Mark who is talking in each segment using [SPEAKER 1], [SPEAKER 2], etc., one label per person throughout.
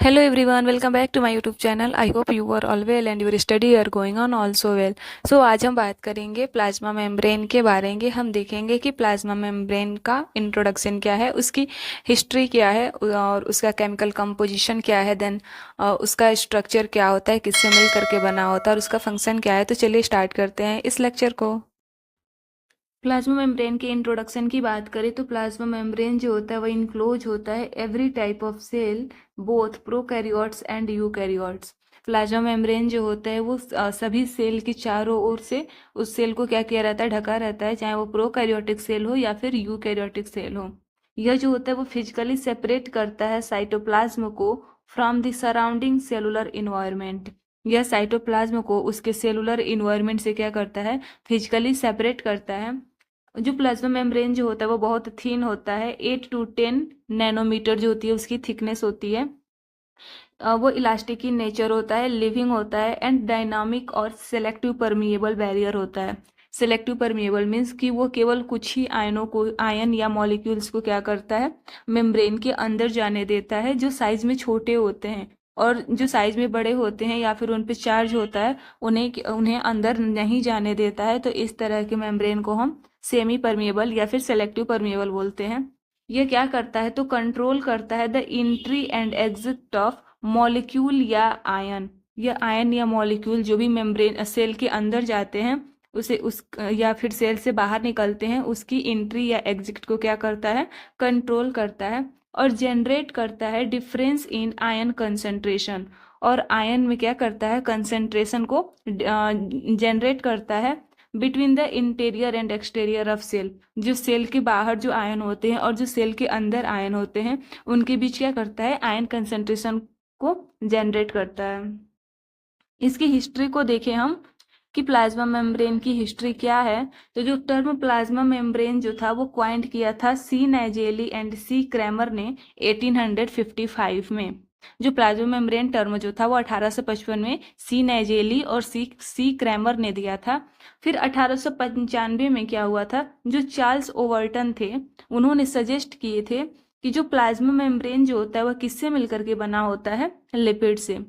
[SPEAKER 1] Hello everyone, welcome back to my YouTube channel. I hope you are all well and your study are going on also well. So आज हम बात करेंगे plasma membrane के बारे में। हम देखेंगे कि प्लाज्मा मेम्ब्रेन का इंट्रोडक्शन क्या है, उसकी हिस्ट्री क्या है और उसका केमिकल कंपोजिशन क्या है, देन उसका स्ट्रक्चर क्या होता है, किससे मिल करके बना होता है और उसका फंक्शन क्या है। तो चलिए स्टार्ट करते हैं इस लेक्चर को। प्लाज्मा मेम्ब्रेन के इंट्रोडक्शन की बात करें तो प्लाज्मा मेम्ब्रेन जो होता है वो इनक्लोज होता है every type of cell, both prokaryotes and eukaryotes. Plasma membrane जो होता है वो सभी सेल के चारों ओर से उस सेल को क्या किया रहता है, ढका रहता है, चाहे वो प्रोकैरियोटिक सेल हो या फिर यूकैरियोटिक सेल हो। यह जो होता है वो फिजिकली सेपरेट करता है साइटोप्लाज्म को from the surrounding cellular environment. यह साइटोप्लाज्म को उसके सेलुलर इन्वायरमेंट से क्या करता है, फिजिकली सेपरेट करता है। जो प्लाज्मा मेम्ब्रेन जो होता है वो बहुत थिन होता है, 8 to 10 नैनोमीटर जो होती है उसकी थिकनेस होती है। वो इलास्टिक इन नेचर होता है, लिविंग होता है एंड डायनामिक और सेलेक्टिव परमिएबल बैरियर होता है। सेलेक्टिव परमिएबल मीन्स कि वो केवल कुछ ही आयन या मॉलिक्यूल्स को क्या करता है, मेम्ब्रेन के अंदर जाने देता है, जो साइज में छोटे होते हैं। और जो साइज में बड़े होते हैं या फिर उन पे चार्ज होता है उन्हें उन्हें अंदर नहीं जाने देता है। तो इस तरह के मेम्ब्रेन को हम सेमी परमिएबल या फिर सेलेक्टिव परमिएबल बोलते हैं। ये क्या करता है, तो कंट्रोल करता है the entry and exit of molecule या आयन। या आयन या मॉलिक्यूल जो भी मेम्ब्रेन सेल के अंदर जाते हैं उसे उस या फिर सेल से बाहर निकलते हैं, उसकी एंट्री या एग्जिट को क्या करता है, कंट्रोल करता है। और जनरेट करता है डिफरेंस इन आयन कंसंट्रेशन। और आयन में क्या करता है, कंसंट्रेशन को जनरेट करता है between the interior and exterior of cell. जो सेल के बाहर जो आयन होते हैं और जो सेल के अंदर आयन होते हैं उनके बीच क्या करता है, आयन कंसंट्रेशन को जनरेट करता है। इसकी हिस्ट्री को देखें हम कि प्लाज्मा मेम्ब्रेन की हिस्ट्री क्या है। तो जो टर्म प्लाज्मा मेम्ब्रेन जो था वो क्वाइंट किया था सी नाइजेली एंड सी क्रैमर ने 1855 में। जो प्लाज्मा मेम्ब्रेन टर्म जो था वो 1855 में सी नाइजेली और सी क्रैमर ने दिया था। फिर 1895 में क्या हुआ था, जो चार्ल्स ओवर्टन थे उन्होंने सजेस्ट किए थे कि जो प्लाज्मा मेम्ब्रेन जो होता है वह किससे मिलकर के बना होता है, लिपिड से।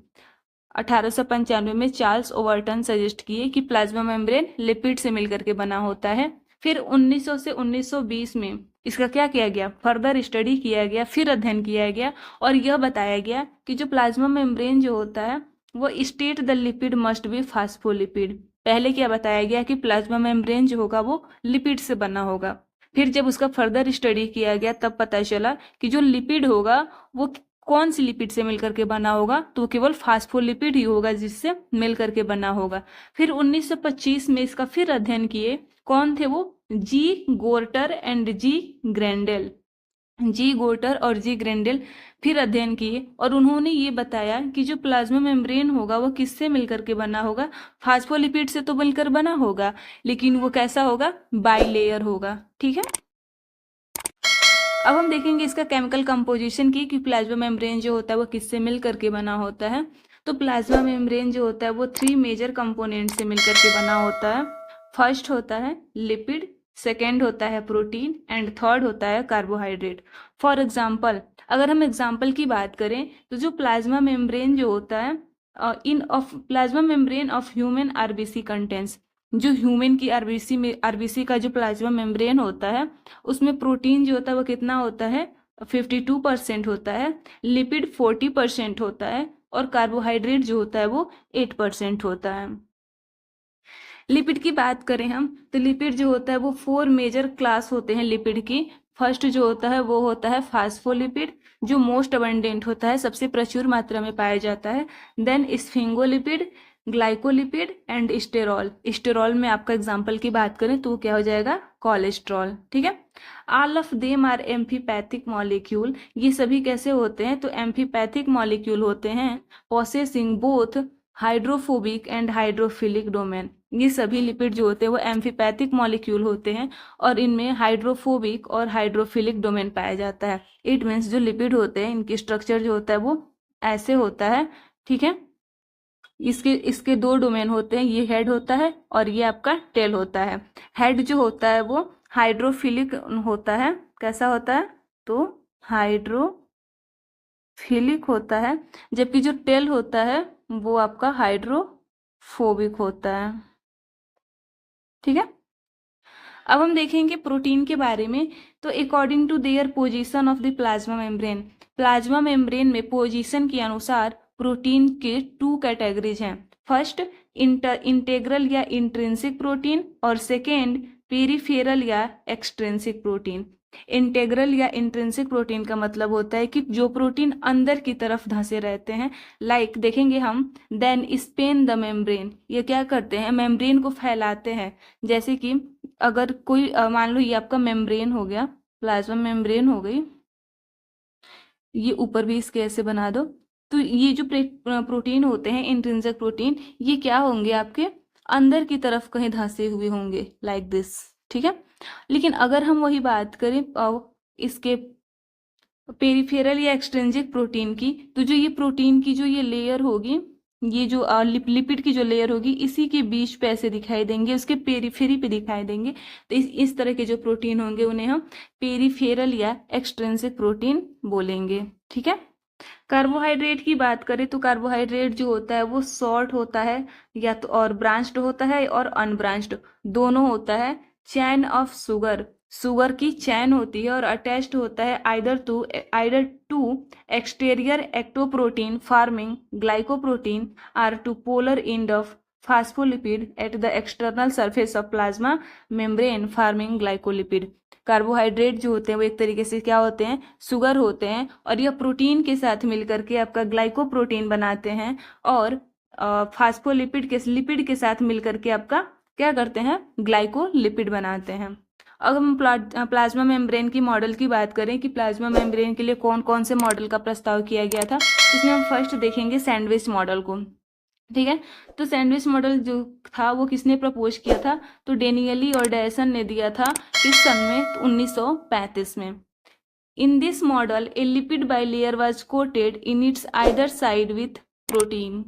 [SPEAKER 1] 1895 में चार्ल्स ओवर्टन सजेस्ट किए कि प्लाज्मा मेम्ब्रेन लिपिड से मिलकर के बना होता है। फिर 1900 से 1920 में इसका क्या किया गया, फर्दर स्टडी किया गया, फिर अध्ययन किया गया और यह बताया गया कि जो प्लाज्मा मेम्ब्रेन जो होता है वो state the lipid must be phospholipid. पहले क्या बताया गया कि प्लाज्मा मेम्ब्रेन जो होगा वो लिपिड से बना होगा। फिर जब उसका फर्दर स्टडी किया गया तब पता चला कि जो लिपिड होगा वो कौन सी लिपिड से मिलकर के बना होगा, तो केवल फास्फोलिपिड ही होगा जिससे मिलकर के बना होगा। फिर 1925 में इसका फिर अध्ययन किए, कौन थे वो, जी गोर्टर एंड जी ग्रेंडेल। जी गोर्टर और जी ग्रेंडेल फिर अध्ययन किए और उन्होंने ये बताया कि जो प्लाज्मा मेम्ब्रेन होगा वो किससे मिलकर के बना होगा, फास्फोलिपिड से तो मिलकर बना होगा लेकिन वो कैसा होगा, बाइलेयर होगा। ठीक है, अब हम देखेंगे इसका केमिकल कंपोजिशन की कि प्लाज्मा मेम्ब्रेन जो होता है वो किससे मिल करके बना होता है। तो प्लाज्मा मेम्ब्रेन जो होता है वो 3 मेजर कंपोनेंट से मिलकर के बना होता है। फर्स्ट होता है लिपिड, सेकेंड होता है प्रोटीन एंड थर्ड होता है कार्बोहाइड्रेट। फॉर एग्जाम्पल, अगर हम एग्जाम्पल की बात करें तो जो प्लाज्मा मेम्ब्रेन जो होता है in of plasma membrane of human RBC contents. जो ह्यूमन की आरबीसी में आरबीसी का जो प्लाज्मा मेम्ब्रेन होता है उसमें प्रोटीन जो होता है वो कितना होता है, 52% होता है, लिपिड 40% होता है और कार्बोहाइड्रेट जो होता है वो 8% होता है। लिपिड की बात करें हम तो लिपिड जो होता है वो 4 मेजर क्लास होते हैं लिपिड की। फर्स्ट जो होता है वो होता है फास्फोलिपिड, जो मोस्ट अबंडेंट होता है, सबसे प्रचुर मात्रा में पाया जाता है। Then sphingolipid, glycolipid and sterol. Sterol में आपका एग्जाम्पल की बात करें तो क्या हो जाएगा, कोलेस्ट्रॉल। ठीक है, all of them are amphipathic molecule. ये सभी कैसे होते हैं, तो एम्फीपैथिक मॉलिक्यूल होते हैं possessing both hydrophobic and hydrophilic domain. ये सभी लिपिड जो होते हैं वो एम्फीपैथिक मॉलिक्यूल होते हैं और इनमें हाइड्रोफोबिक और हाइड्रोफिलिक डोमेन पाया जाता है। इट मीन्स जो लिपिड होते हैं इनकी स्ट्रक्चर जो होता है वो ऐसे होता है। ठीक है, इसके इसके 2 डोमेन होते हैं, ये हेड होता है और ये आपका टेल होता है। हेड जो होता है वो हाइड्रोफिलिक होता है, कैसा होता है, तो हाइड्रो हाइड्रोफिलिक होता है, जबकि जो टेल होता है वो आपका हाइड्रोफोबिक होता है। ठीक है, अब हम देखेंगे प्रोटीन के बारे में। तो according to their position of the plasma membrane, plasma membrane में पोजीशन के अनुसार प्रोटीन के टू कैटेगरीज हैं। फर्स्ट इंटेग्रल या इंट्रिंसिक प्रोटीन, और सेकेंड पेरिफेरल या एक्सट्रिंसिक प्रोटीन। इंटेग्रल या इंट्रिंसिक प्रोटीन का मतलब होता है कि जो प्रोटीन अंदर की तरफ धंसे रहते हैं। लाइक देखेंगे हम, देन स्पेन द मेम्ब्रेन, ये क्या करते हैं, मेम्ब्रेन को फैलाते हैं। जैसे कि अगर कोई मान लो ये आपका मेम्ब्रेन हो गया, प्लाज्मा मेम्ब्रेन हो गई, ये ऊपर भी इसके ऐसे बना दो। तो ये जो प्रोटीन होते हैं इंट्रिंसिक प्रोटीन, ये क्या होंगे, आपके अंदर की तरफ कहीं धंसे हुए होंगे, लाइक दिस। ठीक है, लेकिन अगर हम वही बात करें इसके पेरिफेरल या एक्सट्रिंसिक प्रोटीन की, तो जो ये प्रोटीन की जो ये लेयर होगी, ये जो लिपिड की जो लेयर होगी, इसी के बीच पे ऐसे दिखाई देंगे, उसके पेरिफेरी पे दिखाई देंगे। तो इस तरह के जो प्रोटीन होंगे उन्हें हम पेरिफेरल या एक्सट्रिंसिक प्रोटीन बोलेंगे। ठीक है, कार्बोहाइड्रेट की बात करें तो कार्बोहाइड्रेट जो होता है वो शॉर्ट होता है, या तो और ब्रांच्ड होता है और अनब्रांच्ड दोनों होता है। चैन ऑफ शुगर, शुगर की चैन होती है और अटैच्ड होता है either to exterior ectoprotein forming glycoprotein or to polar end of phospholipid at the external surface of plasma membrane forming glycolipid. Carbohydrate जो होते हैं वो एक तरीके से क्या होते हैं, शुगर होते हैं, और यह प्रोटीन के साथ मिलकर के आपका ग्लाइकोप्रोटीन बनाते हैं, और फास्फोलिपिड के लिपिड के साथ मिलकर के आपका क्या करते हैं, ग्लाइकोलिपिड बनाते हैं। अब हम प्लाज्मा मेम्ब्रेन की मॉडल की बात करें कि प्लाज्मा मेम्ब्रेन के लिए कौन कौन से मॉडल का प्रस्ताव किया गया था, इसमें हम फर्स्ट देखेंगे सैंडविच मॉडल को। ठीक है, तो सैंडविच मॉडल जो था वो किसने प्रपोज किया था, तो डेनियली और डायसन ने दिया था किस सन में, तो 1935 में। In this model A lipid bilayer was quoted in its either side with protein.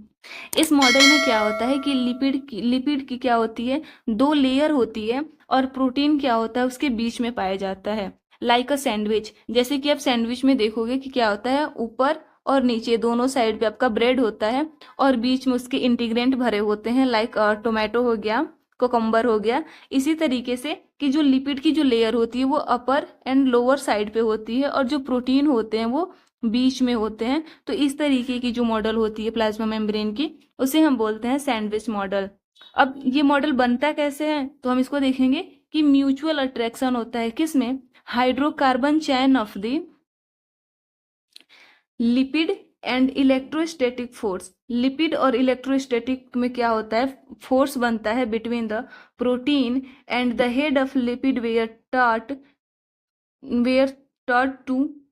[SPEAKER 1] इस मॉडल में क्या होता है कि लिपिड की क्या होती है, दो लेयर होती है, और प्रोटीन क्या होता है उसके बीच में पाया जाता है। लाइक अ सैंडविच, जैसे कि आप सैंडविच में देखोगे कि क्या होता है, ऊपर और नीचे दोनों साइड पे आपका ब्रेड होता है, और बीच में उसके इंटीग्रेंट भरे होते हैं, लाइक टोमेटो हो गया, कोकम्बर हो गया। इसी तरीके से कि जो लिपिड की जो लेयर होती है वो अपर एंड लोअर साइड पे होती है, और जो प्रोटीन होते हैं वो बीच में होते हैं। तो इस तरीके की जो मॉडल होती है प्लाज्मा मेम्ब्रेन की, उसे हम बोलते हैं सैंडविच मॉडल। अब ये मॉडल बनता कैसे है, तो हम इसको देखेंगे कि म्यूचुअल अट्रैक्शन होता है किसमें, hydrocarbon chain of the lipid and electrostatic force. Lipid और इलेक्ट्रोस्टैटिक में क्या होता है, फोर्स बनता है between the protein and the head of lipid where taught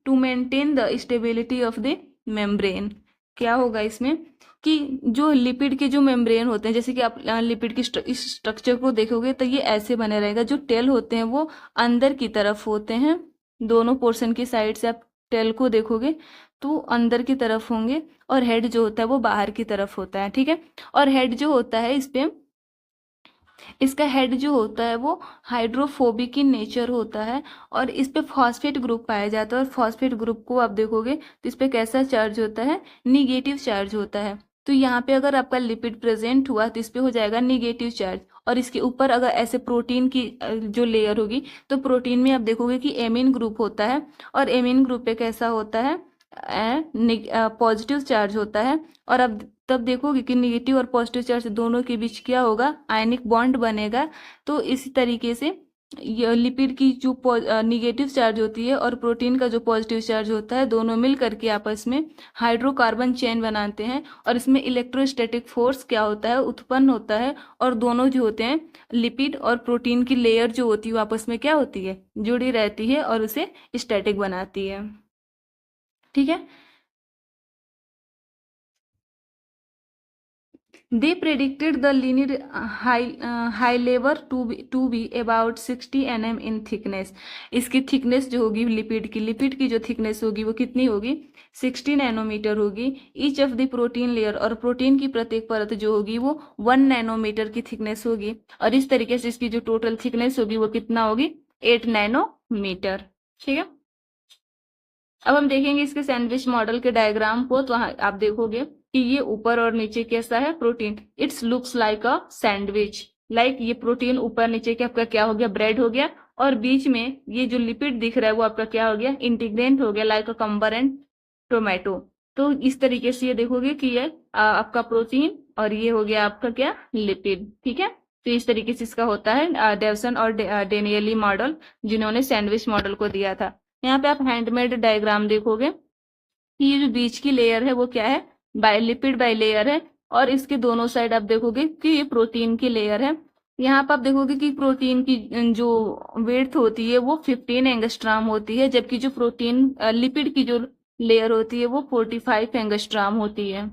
[SPEAKER 1] to maintain the stability of the membrane. क्या होगा इसमें कि जो लिपिड के जो मेम्ब्रेन होते हैं, जैसे कि आप लिपिड की इस स्ट्रक्चर को देखोगे तो ये ऐसे बने रहेगा। जो टेल होते हैं वो अंदर की तरफ होते हैं, दोनों पोर्शन की साइड से आप टेल को देखोगे तो अंदर की तरफ होंगे, और हेड जो होता है वो बाहर की तरफ होता है। ठीक है, और हेड जो होता है इस पे, इसका हेड जो होता है वो हाइड्रोफोबिक इन नेचर होता है, और इस पे फॉस्फेट ग्रुप पाया जाता है। और फॉस्फेट ग्रुप को आप देखोगे तो इस पे कैसा चार्ज होता है, निगेटिव चार्ज होता है। तो यहाँ पे अगर आपका लिपिड प्रेजेंट हुआ तो इस पे हो जाएगा निगेटिव चार्ज, और इसके ऊपर अगर ऐसे प्रोटीन की जो लेयर होगी, तो प्रोटीन में आप देखोगे कि एमीन ग्रुप होता है, और एमीन ग्रुप पे कैसा होता है, पॉजिटिव चार्ज होता है। और अब तब देखोगे कि निगेटिव और पॉजिटिव चार्ज दोनों के बीच क्या होगा, आयनिक बॉन्ड बनेगा। तो इसी तरीके से ये लिपिड की जो निगेटिव चार्ज होती है और प्रोटीन का जो पॉजिटिव चार्ज होता है, दोनों मिल करके आपस में हाइड्रोकार्बन चेन बनाते हैं, और इसमें इलेक्ट्रोस्टैटिक फोर्स क्या होता है, उत्पन्न होता है। और दोनों जो होते हैं लिपिड और प्रोटीन की लेयर जो होती है आपस में क्या होती है, जुड़ी रहती है, और उसे स्टैटिक बनाती है। ठीक है, they predicted the linear high level to be about 60 nm in thickness। इसकी थिकनेस जो होगी लिपिड की जो थिकनेस होगी वो कितनी होगी, 60 नैनोमीटर होगी। Each of the protein layer, और प्रोटीन की प्रत्येक परत जो होगी वो 1 नैनोमीटर की थिकनेस होगी। और इस तरीके से इसकी जो टोटल थिकनेस होगी वो कितना होगी, 8 नैनोमीटर। ठीक है, अब हम देखेंगे इसके सैंडविच मॉडल के डायग्राम को, तो आप देखोगे कि ये ऊपर और नीचे कैसा है protein, it's looks like a sandwich. Like ये प्रोटीन ऊपर नीचे के आपका क्या हो गया, ब्रेड हो गया, और बीच में ये जो लिपिड दिख रहा है वो आपका क्या हो गया, इंटीग्रेंट हो गया, लाइक अ कम्बर एंड टोमेटो। तो इस तरीके से ये देखोगे कि ये आपका प्रोटीन और ये हो गया आपका क्या, लिपिड। ठीक है, तो इस तरीके से इसका होता है डेवसन और डेनियली मॉडल, जिन्होंने सैंडविच मॉडल को दिया था। यहाँ पे आप हैंडमेड डायग्राम देखोगे कि ये जो बीच की लेयर है वो क्या है, लिपिड बाई लेयर है, और इसके दोनों साइड आप देखोगे कि ये प्रोटीन की लेयर है। यहाँ पर आप देखोगे कि प्रोटीन की जो वेट होती है वो 15 एंगस्ट्राम होती है, जबकि जो प्रोटीन लिपिड की जो लेयर होती है वो 45 एंगस्ट्राम होती है।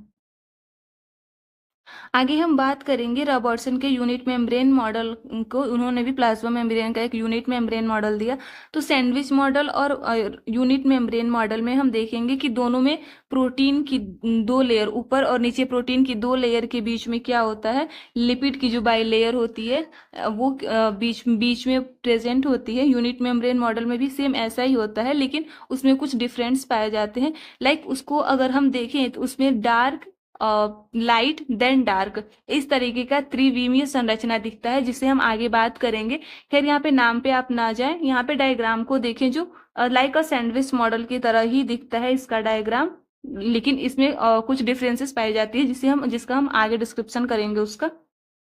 [SPEAKER 1] आगे हम बात करेंगे रॉबर्टसन के यूनिट मेम्ब्रेन मॉडल को, उन्होंने भी प्लाज्मा मेम्ब्रेन का एक यूनिट मेम्ब्रेन मॉडल दिया। तो सैंडविच मॉडल और यूनिट मेम्ब्रेन मॉडल में हम देखेंगे कि दोनों में प्रोटीन की दो लेयर, ऊपर और नीचे प्रोटीन की दो लेयर के बीच में क्या होता है, लिपिड की जो बाई लेयर होती है वो बीच बीच में प्रेजेंट होती है। यूनिट मेम्ब्रेन मॉडल में भी सेम ऐसा ही होता है, लेकिन उसमें कुछ डिफरेंस पाए जाते हैं। लाइक उसको अगर हम देखें तो उसमें डार्क, लाइट देन डार्क, इस तरीके का त्रिविमीय संरचना दिखता है, जिसे हम आगे बात करेंगे। खैर यहाँ पे नाम पे आप ना जाएं, यहाँ पे डायग्राम को देखें, जो लाइक अ सैंडविच मॉडल की तरह ही दिखता है इसका डायग्राम, लेकिन इसमें कुछ डिफरेंसेस पाई जाती है जिसका हम आगे डिस्क्रिप्शन करेंगे उसका।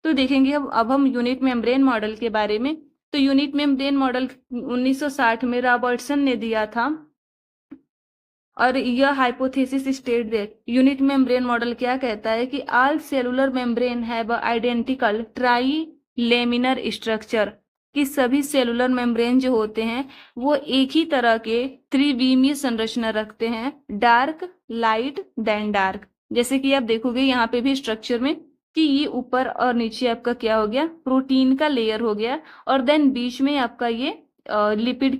[SPEAKER 1] तो देखेंगे अब हम यूनिट मेम्ब्रेन मॉडल के बारे में। तो यूनिट मेम्ब्रेन मॉडल 1960 में रॉबर्टसन ने दिया था, और यह hypothesis state that unit membrane model क्या कहता है कि all cellular membrane have identical try laminar structure, कि सभी सेलुलर मेम्ब्रेन जो होते हैं वो एक ही तरह के त्रिविमीय संरचना रखते हैं, डार्क, लाइट देन डार्क। जैसे कि आप देखोगे यहाँ पे भी स्ट्रक्चर में कि ये ऊपर और नीचे आपका क्या हो गया, प्रोटीन का लेयर हो गया, और देन बीच में आपका ये लिपिड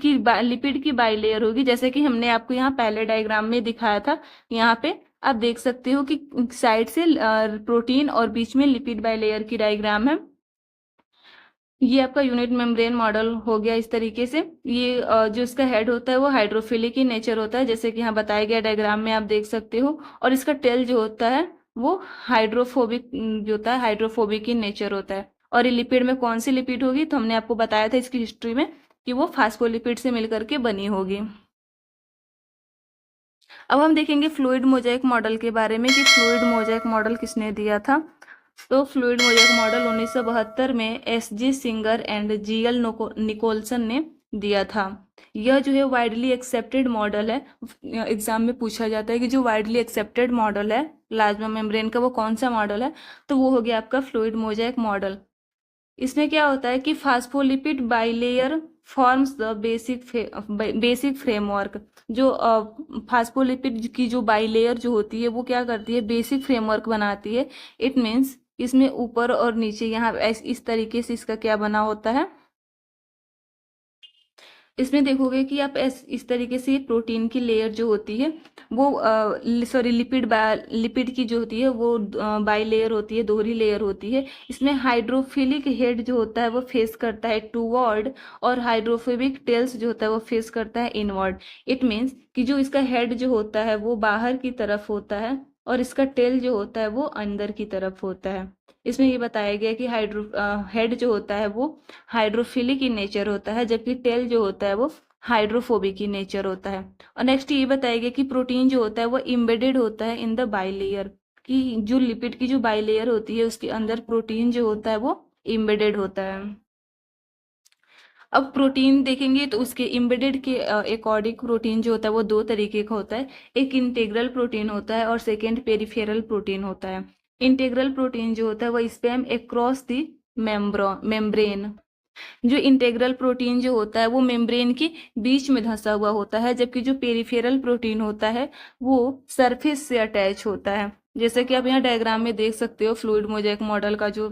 [SPEAKER 1] की बाई लेयर होगी, जैसे कि हमने आपको यहाँ पहले डायग्राम में दिखाया था। यहाँ पे आप देख सकते हो कि साइड से प्रोटीन और बीच में लिपिड बाई लेयर की डायग्राम है। ये आपका यूनिट मेम्ब्रेन मॉडल हो गया इस तरीके से। ये जो इसका हेड होता है वो हाइड्रोफिलिक इन नेचर होता है, जैसे कि यहाँ बताया गया डायग्राम में आप देख सकते हो, और इसका टेल जो होता है वो हाइड्रोफोबिक जो होता है, हाइड्रोफोबिक इन नेचर होता है। और ये लिपिड में कौन सी लिपिड होगी, तो हमने आपको बताया था इसकी हिस्ट्री में कि वो फास्फोलिपिड से मिलकर के बनी होगी। अब हम देखेंगे फ्लूइड मोजाइक मॉडल के बारे में कि फ्लूइड मोजाइक मॉडल किसने दिया था। तो फ्लूइड मोजाइक मॉडल 1972 में S G. Singer and G L. Nicolson ने दिया था। यह जो है वाइडली एक्सेप्टेड मॉडल है, एग्जाम में पूछा जाता है कि जो वाइडली एक्सेप्टेड मॉडल है प्लाज्मा मेम्ब्रेन का वो कौन सा मॉडल है, तो वो हो गया आपका फ्लूइड मोजाइक मॉडल। इसमें क्या होता है कि phospholipid bilayer forms the basic framework. जो फास्फोलिपिड की जो बाइलेयर जो होती है वो क्या करती है, बेसिक फ्रेमवर्क बनाती है। इट मीन्स इसमें ऊपर और नीचे यहाँ इस तरीके से इसका क्या बना होता है, इसमें देखोगे कि आप इस तरीके से प्रोटीन की लेयर जो होती है वो सॉरी लिपिड की जो होती है वो बाई लेयर होती है, दोहरी लेयर होती है। इसमें हाइड्रोफिलिक हेड जो होता है वो फेस करता है टूवर्ड, और हाइड्रोफोबिक टेल्स जो होता है वो फेस करता है इनवर्ड। इट मीन्स कि जो इसका हेड जो होता है वो बाहर की तरफ होता है, और इसका टेल जो होता है वो अंदर की तरफ होता है। इसमें ये बताया गया कि हेड जो होता है वो हाइड्रोफिलिक इन नेचर होता है, जबकि टेल जो होता है वो हाइड्रोफोबिक इन नेचर होता है। और नेक्स्ट ये बताया गया कि प्रोटीन जो होता है वो इम्बेडेड होता है इन द बाइलेयर, कि जो लिपिड की जो बाइलेयर होती है उसके अंदर प्रोटीन जो होता है वो इम्बेडेड होता है। अब प्रोटीन देखेंगे तो उसके इम्बेडेड के अकॉर्डिंग प्रोटीन जो होता है वो दो तरीके का होता है, एक इंटीग्रल प्रोटीन होता है और सेकेंड पेरिफेरल प्रोटीन होता है। इंटीग्रल प्रोटीन जो होता है वो स्पैम अक्रॉस द मेम्ब्रेन। जो इंटीग्रल प्रोटीन जो होता है वो मेम्ब्रेन के बीच में धंसा हुआ होता है, जबकि जो पेरिफेरल प्रोटीन होता है वो सरफेस से अटैच होता है। जैसे कि आप यहाँ डायग्राम में देख सकते हो, फ्लूइड मोजाइक मॉडल का जो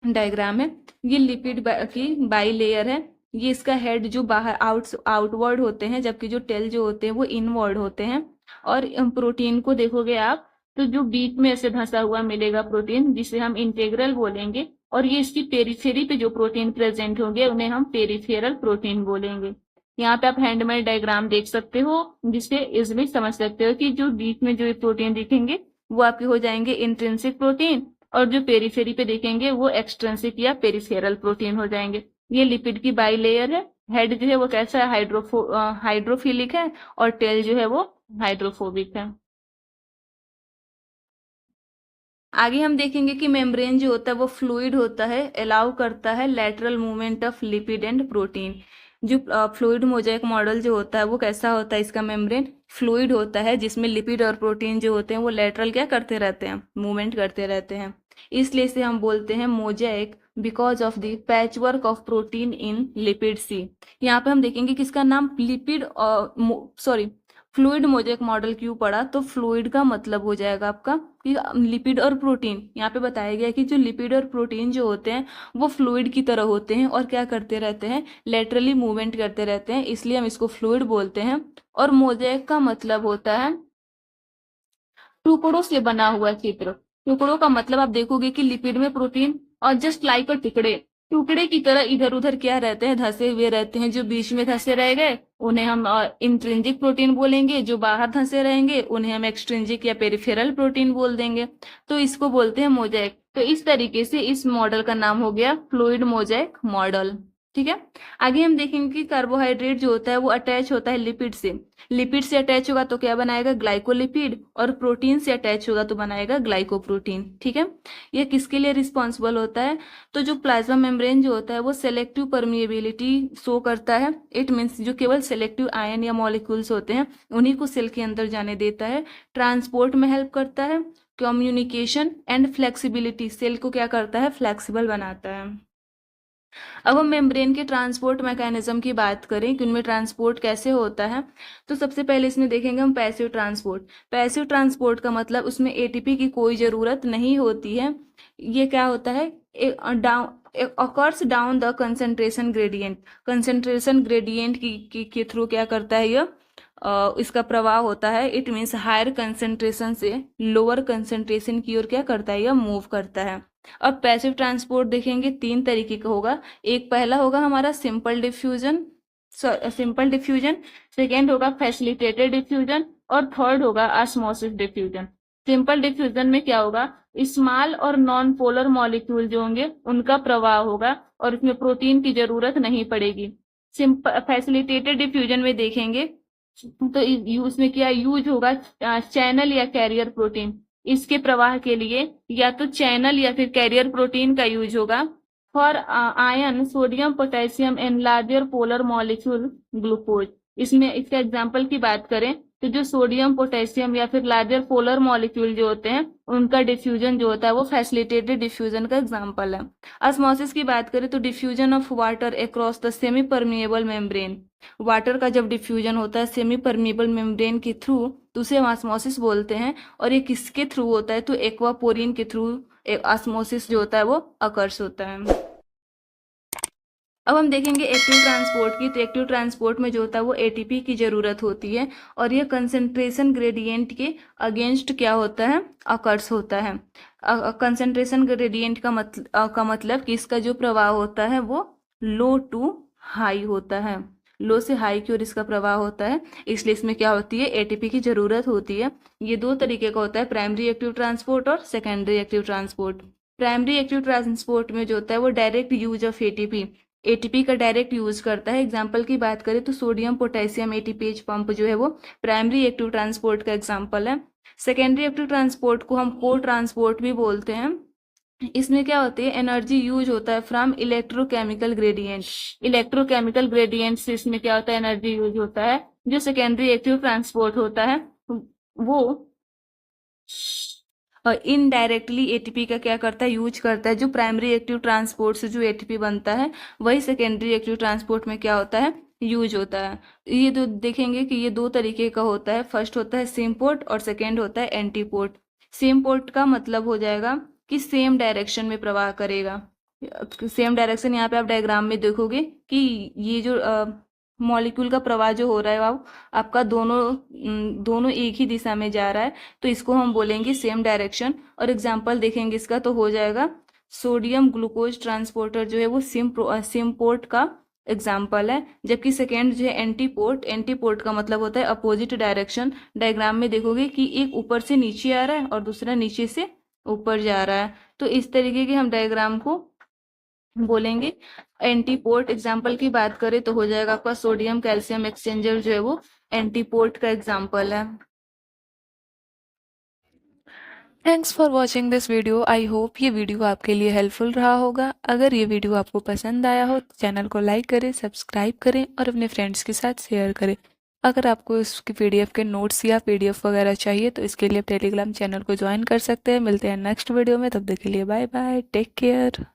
[SPEAKER 1] डायग्राम है, ये लिपिड की बाई लेयर है, ये इसका हेड जो बाहर आउटवर्ड होते हैं, जबकि जो टेल जो होते हैं वो इनवर्ड होते हैं। और प्रोटीन को देखोगे आप तो जो बीच में ऐसे धंसा हुआ मिलेगा प्रोटीन, जिसे हम इंटीग्रल बोलेंगे, और ये इसकी पेरिफेरी पे जो प्रोटीन प्रेजेंट होंगे उन्हें हम पेरिफेरल प्रोटीन बोलेंगे।
[SPEAKER 2] यहाँ पे आप हैंडमेड डायग्राम देख सकते हो, जिससे इजिली समझ सकते हो कि जो बीच में जो प्रोटीन दिखेंगे वो आपके हो जाएंगे इंट्रिंसिक प्रोटीन, और जो पेरीफेरी पे देखेंगे वो एक्सट्रिंसिक या पेरिफेरल प्रोटीन हो जाएंगे। ये लिपिड की बाई लेयर है। हेड जो है वो कैसा है, हाइड्रोफिलिक है, और टेल जो है वो हाइड्रोफोबिक है।
[SPEAKER 1] आगे हम देखेंगे कि मेम्ब्रेन जो होता है वो फ्लूइड होता है, अलाउ करता है lateral movement of lipid and protein. जो फ्लूइड मोजाइक मॉडल जो होता है वो कैसा होता है, इसका मेम्ब्रेन फ्लूइड होता है, जिसमें लिपिड और प्रोटीन जो होते हैं वो लेटरल क्या करते रहते हैं, मूवमेंट करते रहते हैं। इसलिए इसे हम बोलते हैं mosaic, because of the patch work of protein in lipid sea. यहाँ पे हम देखेंगे कि इसका नाम lipid sorry fluid mosaic model क्यों पड़ा, तो फ्लूइड का मतलब हो जाएगा आपका कि लिपिड और प्रोटीन। यहाँ पे बताया गया कि जो लिपिड और प्रोटीन जो होते हैं वो फ्लूइड की तरह होते हैं और क्या करते रहते हैं, लेटरली मूवमेंट करते रहते हैं, इसलिए हम इसको फ्लूइड बोलते हैं। और मोजाइक का मतलब होता है टुकड़ों से बना हुआ चित्र। टुकड़ों का मतलब आप देखोगे कि लिपिड में प्रोटीन और जस्ट लाइक टुकड़े टुकड़े की तरह इधर उधर क्या रहते हैं, धंसे हुए रहते हैं। जो बीच में धंसे रह गए उन्हें हम इंट्रिंसिक प्रोटीन बोलेंगे, जो बाहर धंसे रहेंगे उन्हें हम एक्सट्रिंसिक या पेरिफेरल प्रोटीन बोल देंगे। तो इसको बोलते हैं मोजाइक। तो इस तरीके से इस मॉडल का नाम हो गया फ्लूइड मोजाइक मॉडल। ठीक है। आगे हम देखेंगे कि कार्बोहाइड्रेट जो होता है वो अटैच होता है लिपिड से। लिपिड से अटैच होगा तो क्या बनाएगा, ग्लाइकोलिपिड, और प्रोटीन से अटैच होगा तो बनाएगा ग्लाइकोप्रोटीन। ठीक है। ये किसके लिए रिस्पॉन्सिबल होता है, तो जो प्लाज्मा मेम्ब्रेन जो होता है वो सेलेक्टिव परमिएबिलिटी शो करता है। इट मीन्स जो केवल सेलेक्टिव आयन या मॉलिक्यूल्स होते हैं उन्हीं को सेल के अंदर जाने देता है। ट्रांसपोर्ट में हेल्प करता है, कम्युनिकेशन एंड फ्लेक्सिबिलिटी, सेल को क्या करता है, फ्लेक्सिबल बनाता है। अब हम मेम्ब्रेन के ट्रांसपोर्ट मैकेनिज्म की बात करें कि उनमें ट्रांसपोर्ट कैसे होता है, तो सबसे पहले इसमें देखेंगे हम पैसिव ट्रांसपोर्ट। पैसिव ट्रांसपोर्ट का मतलब उसमें एटीपी की कोई ज़रूरत नहीं होती है। ये क्या होता है, occurs down the concentration gradient. Concentration gradient के थ्रू क्या करता है ये, इसका प्रवाह होता है। इट मीन्स हायर कंसंट्रेशन से लोअर कंसंट्रेशन की ओर क्या करता है, यह मूव करता है। अब पैसिव ट्रांसपोर्ट देखेंगे, तीन तरीके का होगा। एक पहला होगा हमारा सिंपल डिफ्यूजन, सेकेंड होगा फैसिलिटेटेड डिफ्यूजन, और थर्ड होगा ऑस्मोसिस डिफ्यूजन। सिंपल डिफ्यूजन में क्या होगा, स्मॉल और नॉन पोलर मॉलिक्यूल जो होंगे उनका प्रवाह होगा और इसमें प्रोटीन की जरूरत नहीं पड़ेगी। फैसिलिटेटेड डिफ्यूजन में देखेंगे तो उसमें क्या यूज होगा, चैनल या कैरियर प्रोटीन। इसके प्रवाह के लिए या तो चैनल या फिर कैरियर प्रोटीन का यूज होगा। For ion, sodium, potassium and larger polar molecule glucose. इसमें इसका एग्जांपल की बात करें तो जो सोडियम, पोटेशियम या फिर लार्जर पोलर मॉलिक्यूल जो होते हैं उनका डिफ्यूजन जो होता है वो फैसिलिटेटेड डिफ्यूजन का एग्जाम्पल है। ऑस्मोसिस की बात करें तो diffusion of water across the semi permeable membrane. Water का जब डिफ्यूजन होता है सेमी परमिएबल मेम्ब्रेन के थ्रू तो उसे हम ऑस्मोसिस बोलते हैं। और ये किसके थ्रू होता है, तो एक्वापोरिन के थ्रू ऑस्मोसिस जो होता है वो अकर्स होता है। अब हम देखेंगे एक्टिव ट्रांसपोर्ट की। तो एक्टिव ट्रांसपोर्ट में जो होता है वो एटीपी की जरूरत होती है और यह कंसंट्रेशन ग्रेडियंट के अगेंस्ट क्या होता है, अकर्स होता है। कंसंट्रेशन ग्रेडियंट का मतलब कि इसका जो प्रवाह होता है वो लो टू हाई होता है। लो से हाई की ओर इसका प्रवाह होता है, इसलिए इसमें क्या होती है, एटीपी की जरूरत होती है। ये दो तरीके का होता है, प्राइमरी एक्टिव ट्रांसपोर्ट और secondary active transport. Primary active transport में जो होता है वो डायरेक्ट यूज ऑफ एटीपी का डायरेक्ट यूज करता है। एग्जाम्पल की बात करें तो सोडियम पोटेशियम एटीपीएच पंप जो है वो प्राइमरी एक्टिव ट्रांसपोर्ट का एग्जाम्पल है। सेकेंडरी एक्टिव ट्रांसपोर्ट को हम को ट्रांसपोर्ट भी बोलते हैं। इसमें क्या होती है, एनर्जी यूज होता है from electrochemical gradient. Electrochemical gradient से इसमें क्या होता है, एनर्जी यूज होता है। जो सेकेंडरी एक्टिव ट्रांसपोर्ट होता है वो इनडायरेक्टली एटीपी का क्या करता है, यूज करता है। जो प्राइमरी एक्टिव ट्रांसपोर्ट से जो एटीपी बनता है वही सेकेंडरी एक्टिव ट्रांसपोर्ट में क्या होता है, यूज होता है। ये दो देखेंगे कि ये दो तरीके का होता है। फर्स्ट होता है सेम पोर्ट और सेकेंड होता है एंटी पोर्ट। सेम पोर्ट का मतलब हो जाएगा कि सेम डायरेक्शन में प्रवाह करेगा। सेम डायरेक्शन यहाँ पे आप डायग्राम में देखोगे कि ये जो मॉलिक्यूल का प्रवाह जो हो रहा है वो आपका दोनों एक ही दिशा में जा रहा है, तो इसको हम बोलेंगे सेम डायरेक्शन। और एग्जाम्पल देखेंगे इसका तो हो जाएगा सोडियम ग्लूकोज ट्रांसपोर्टर जो है वो सिम पोर्ट का
[SPEAKER 2] एग्जाम्पल है। जबकि सेकेंड जो है एंटीपोर्ट, एंटीपोर्ट का मतलब होता है अपोजिट डायरेक्शन। डायग्राम में देखोगे कि एक ऊपर से नीचे आ रहा है और दूसरा नीचे से ऊपर जा रहा है। तो इस तरीके के हम डायग्राम को बोलेंगे। एंटीपोर्ट एग्जाम्पल की बात करें तो हो जाएगा आपका सोडियम कैल्शियम एक्सचेंजर, जो है वो एंटीपोर्ट का एग्जाम्पल है।
[SPEAKER 1] Thanks for watching this video. I hope ये वीडियो आपके लिए हेल्पफुल रहा होगा। अगर ये वीडियो आपको पसंद आया हो तो चैनल को लाइक करें, सब्सक्राइब करें और अपने फ्रेंड्स के साथ शेयर करें। अगर आपको इसकी पीडीएफ के नोट्स या पीडीएफ वगैरह चाहिए तो इसके लिए आप टेलीग्राम चैनल को ज्वाइन कर सकते हैं। मिलते हैं नेक्स्ट वीडियो में, तब तक के लिए बाय बाय, टेक केयर।